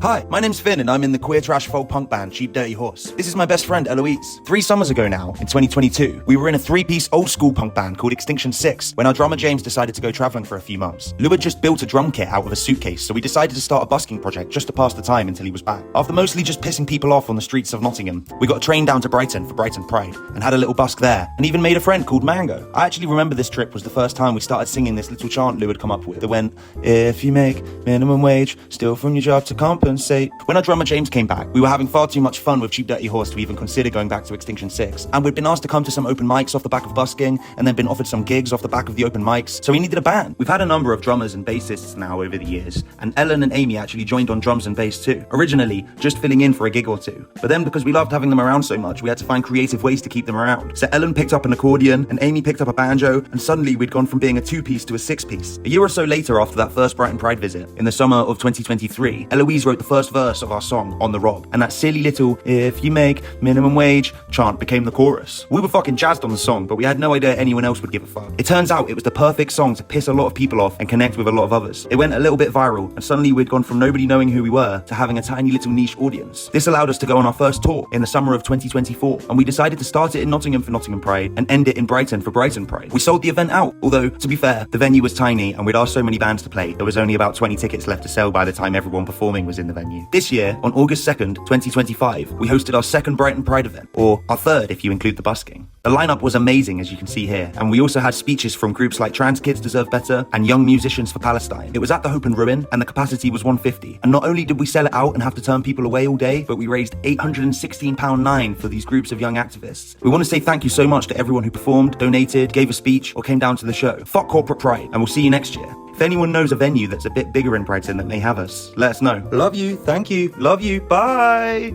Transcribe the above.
Hi, my name's Finn and I'm in the queer trash folk punk band Cheap Dirty Horse. This is my best friend Eloise. 3 summers ago now, in 2022, we were in a 3-piece old school punk band called Extinction 6 when our drummer James decided to go travelling for a few months. Lou had just built a drum kit out of a suitcase, so we decided to start a busking project just to pass the time until he was back. After mostly just pissing people off on the streets of Nottingham, we got a train down to Brighton for Brighton Pride and had a little busk there, and even made a friend called Mango. I actually remember this trip was the first time we started singing this little chant Lou had come up with that went, "If you make minimum wage, steal from your job to compensate." When our drummer James came back, we were having far too much fun with Cheap Dirty Horse to even consider going back to Extinction 6, and we'd been asked to come to some open mics off the back of busking, and then been offered some gigs off the back of the open mics, so we needed a band. We've had a number of drummers and bassists now over the years, and Ellen and Amy actually joined on drums and bass too, originally just filling in for a gig or two. But then because we loved having them around so much, we had to find creative ways to keep them around. So Ellen picked up an accordion, and Amy picked up a banjo, and suddenly we'd gone from being a 2-piece to a 6-piece. A year or so later, after that first Brighton Pride visit, in the summer of 2023, Eloise wrote the first verse of our song, On the Rock, and that silly little "if you make minimum wage" chant became the chorus. We were fucking jazzed on the song, but we had no idea anyone else would give a fuck. It turns out it was the perfect song to piss a lot of people off and connect with a lot of others. It went a little bit viral, and suddenly we'd gone from nobody knowing who we were to having a tiny little niche audience. This allowed us to go on our first tour in the summer of 2024, and we decided to start it in Nottingham for Nottingham Pride and end it in Brighton for Brighton Pride. We sold the event out, although, to be fair, the venue was tiny and we'd asked so many bands to play, there was only about 20 tickets left to sell by the time everyone performing was in the venue. This year, on August 2nd, 2025, we hosted our second Brighton Pride event, or our third if you include the busking. The lineup was amazing, as you can see here, and we also had speeches from groups like Trans Kids Deserve Better and Young Musicians for Palestine. It was at the Hope and Ruin, and the capacity was 150. And not only did we sell it out and have to turn people away all day, but we raised £816.9 for these groups of young activists. We want to say thank you so much to everyone who performed, donated, gave a speech, or came down to the show. Fuck corporate pride, and we'll see you next year. If anyone knows a venue that's a bit bigger in Brighton that may have us, let us know. Love you, thank you, love you, bye!